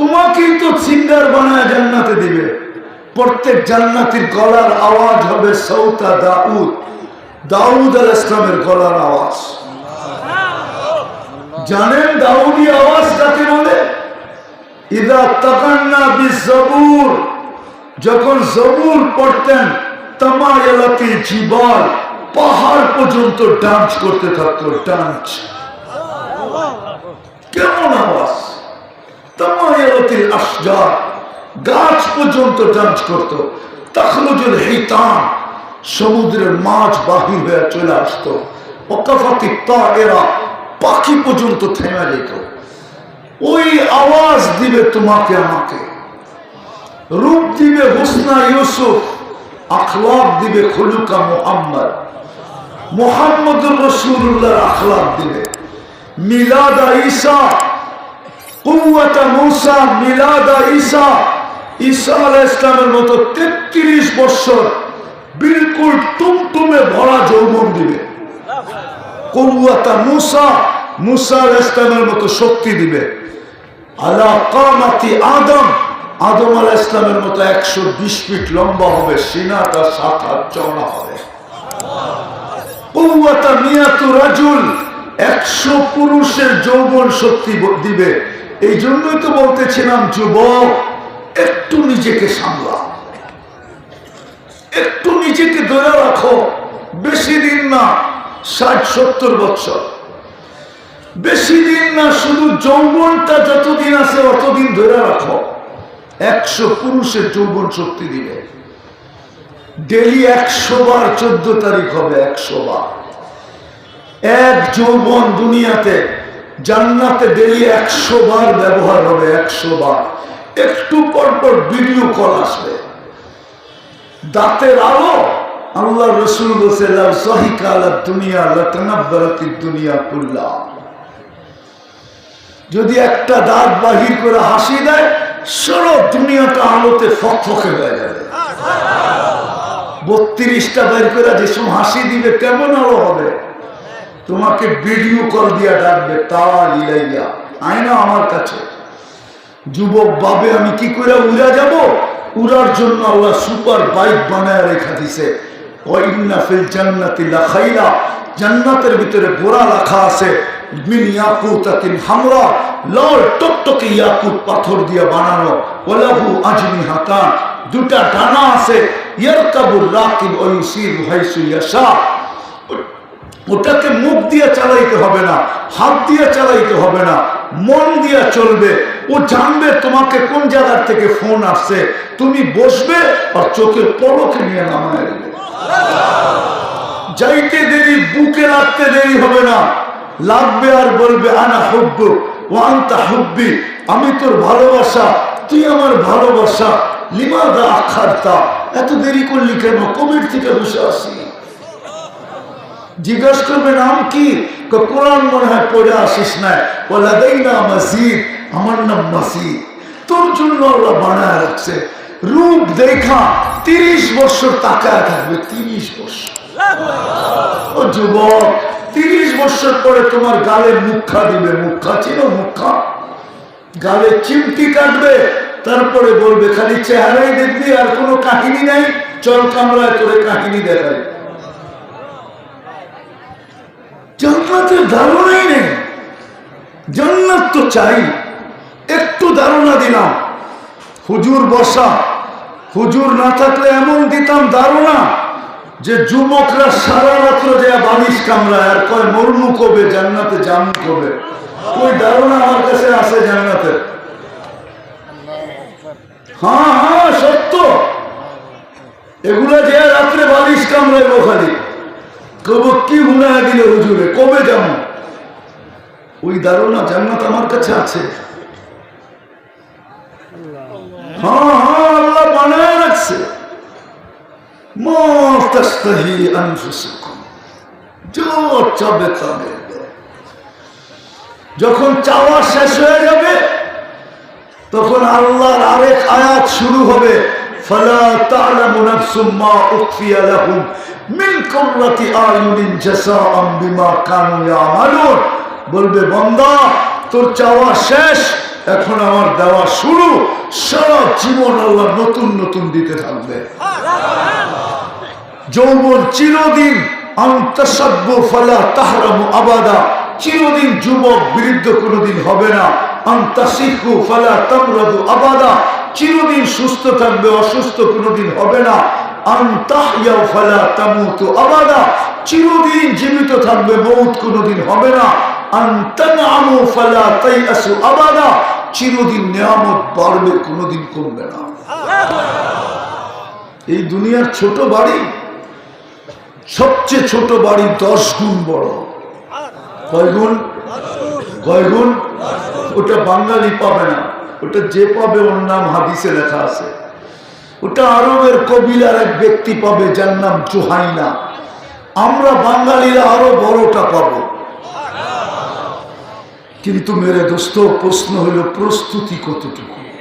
তোমাকেই তো সিঙ্গার বানায় জান্নাতে দিবে। প্রত্যেক জান্নাতীর গলার আওয়াজ হবে সৌতা দাউদ, দাউদ আলাইহিস সালামের গলার আওয়াজ। জানেন দাউদি আওয়াজ কাকে বলে? ইদা তাকান্না বিজবুর, যখন জবুর পড়তেন তামায়ালাতি জিবাল, পাহাড় পর্যন্ত ডান্স করতে থাকতো। ডান্স কেমন আওয়াজ! তামায়ালাতিল আশজার, গাছ পর্যন্ত ডান্স করতো। তাখরুজুল হিতান, সমুদ্রের মাছ বাহির হয়ে চলে আসতো। ওয়াকাফাতি তায়রা, পাখি পর্যন্ত থেমে যেত। ওই আওয়াজ দিবে তোমাকে আমাকে। রূপ দিবে হুসনা ইউসুফ, আখলাক দিবে খুলুকা মুহাম্মদ, মুহাম্মদুর রাসূলুল্লাহর আখলাক দিবে। মিলাদা ঈসা, কুওয়াতা মূসা, মিলাদা ঈসা, ঈসা আলাইহিস সালামের মতো 33 বছর বিলকুল টুমটুমে ভরা যৌবন দিবে। কুওয়াতা মূসা, মূসা আলাইহিস সালামের মতো শক্তি দিবে। আলা কামাতি আদম, আদম আলাইহিস সালামের মতো 120 ফিট লম্বা হবে, সিনাটা 7 হাত চওড়া হবে। কুওয়াতা মিয়াতু রাজুল, 100 পুরুষের যৌবন শক্তি দিবে। এই জন্যই তো বলতেছিলাম যুবক, একটু নিজেকে সামলা, একটু নিজেকে ধরে রাখো। বেশি দিন না, 60-70 বছর, বেশি দিন না। শুধু যৌবনটা যতদিন আছে অতদিন ধরে রাখো। 100 পুরুষের যৌবন শক্তি দিবে। ডেলি 100 বার 14 তারিখ হবে, 100 বার। এক যৌবন দুনিয়াতে, জান্নাতে ডেলি 100 বার ব্যবহার হবে, 100 বার। একটু পর পর ভিডিও কল আসবে। দাঁতের আলো, আল্লাহ রাসূল বলেছে লা সাহিকা আলা দুনিয়া লাতানাব্বারাতিদ দুনিয়া কুল্লাহ। যদি একটা দাঁত বাহির করে হাসি দেয়, সারা দুনিয়াটা আলোতে ফকফকে হয়ে যাবে। 32টা বের করে যে সময় হাসি দিবে, কেমন আলো হবে! তোমাকে ভিডিও কল দিয়া ডাকবে, তাল ইলাইয়া, আয়না আমার কাছে। যুবক ভাবে আমি কি করে উড়া যাব? উড়ার জন্য আল্লাহ সুপার বাইক বানায় রেখা দিছে। ওয়া ইন্না ফিল জান্নাতি লাখাইরা, জান্নাতের ভিতরে ঘোড়া রাখা আছে। মিন ইয়াকুতাতিন হামরা, লাল টকটকে ইয়াকুত পাথর দিয়ে বানানো। ওয়ালাহু আজনিহাতান, দুটা ডানা আছে। ইয়ারকাবুর রাকিব ওয়া ইউসিরু হাইসু ইয়াশা, ওটাকে মুখ দিয়ে চালাইতে হবে না, হাত দিয়ে চালাইতে হবে না, মন দিয়ে চলবে। ও জানবে তোমাকে কোন জায়গার থেকে ফোন আসছে। তুমি বসবে আর চোখের পলকে নিয়ে নামায় দেবে। যাইতে দেরি, বুকে রাখতে দেরি হবে না। লাগবে আর বলবে আনা হুব্বু ওয়া আনতা হুব্বি, আমি তোর ভালোবাসা, তুই আমার ভালোবাসা। লিমাযা আখারতা, এত দেরি করলি কেন? কবির থেকে বসে আসি। জিজ্ঞাসা করবে নাম কি? কোরআন মনে হয় পড়ে আসিস না। ওয়ালাদাইনা মাসিদ, আমার নাম মাসিদ। তোর জন্য আল্লাহ বানায় রাখছে। রূপ দেখা 30 বছর তাকায় থাকবে, 30 বছর। ও যুবক, 30 বছর পরে তোমার গালে মুখা দিবে। মুখা চিনো? মুখা, গালে চিমটি কাটবে, তারপরে বলবে খালি চেহারাই দেখবি আর কোনো কাহিনী নাই, চল কামরায় করে কাহিনী দেখাই। জান্নাতের ধারণাই নেই। জান্নাত তো চাই, একটু ধারণা দিলাম। হুজুর বসা, হুজুর না থাকলে এমন দিতাম ধারণা যে যুবকরা সারা রাত্র যায় বালিশ কামড়ায় আর কয় মরমু কবে, জান্নাতে জামু কবে। ওই ধারণা আমার কাছে আছে জান্নাতের। হ্যাঁ হ্যাঁ সত্য, এগুলা যে রাত্রে বালিশ কামড়াইব খালি, কব কি হুনায় দিল হুজুরে, কবে যাবো। ওই ধারণা জান্নাত আমার কাছে আছে। হ্যাঁ হ্যাঁ আল্লাহ বানায় রাখছে। মা তাস্তাহি আনফুসুকুম, যা চাবে তা দেবে। যখন চাওয়া শেষ হয়ে যাবে, তখন আল্লাহর আরেক আয়াত শুরু হবে। ফালা তা'লামু নাফসুম মা উখফিয়া লাহুম মিন কুররাতি আয়ুনিন জাযাআম বিমা কানু ইয়ামালুন। বলবে বান্দা, তোর চাওয়া শেষ, এখন আমার দেওয়া শুরু, সারা জীবন আল্লাহ নতুন নতুন দিতে থাকবে। যৌবন চিরদিন, আনতাসাব্বু ফালা তাহরামু আবাদা, চিরদিন যুবক বৃদ্ধ কোনোদিন হবে না। আনতাসিহু ফালা তামরাদু আবাদা, চিরদিন সুস্থ থাকবে, অসুস্থ কোনোদিন হবে না। আনতাহইয়া ফালা তামুতু আবাদা, চিরদিন জীবিত থাকবে, মউত কোনোদিন হবে না। আনতানআমু ফালা তাইয়াসু আবাদা, চিরদিন নিয়ামত বাড়বে, কোনোদিন কমবে না। এই দুনিয়ার ছোট বাড়ি, সবচেয়ে ছোট বাড়ি 10 গুণ বড়। কয় গুণ? কয় গুণ? ওটা বাঙালি পাবে না, ওটা যে পাবে ওর নাম হাদিসে লেখা আছে। ওটা আরবের কবিলার এক ব্যক্তি পাবে যার নাম জুহাইনা। আমরা বাঙালিরা আরো বড়টা পাবো। কিন্তু মেরে দোস্ত, প্রশ্ন হলো প্রস্তুতি কতটুকু।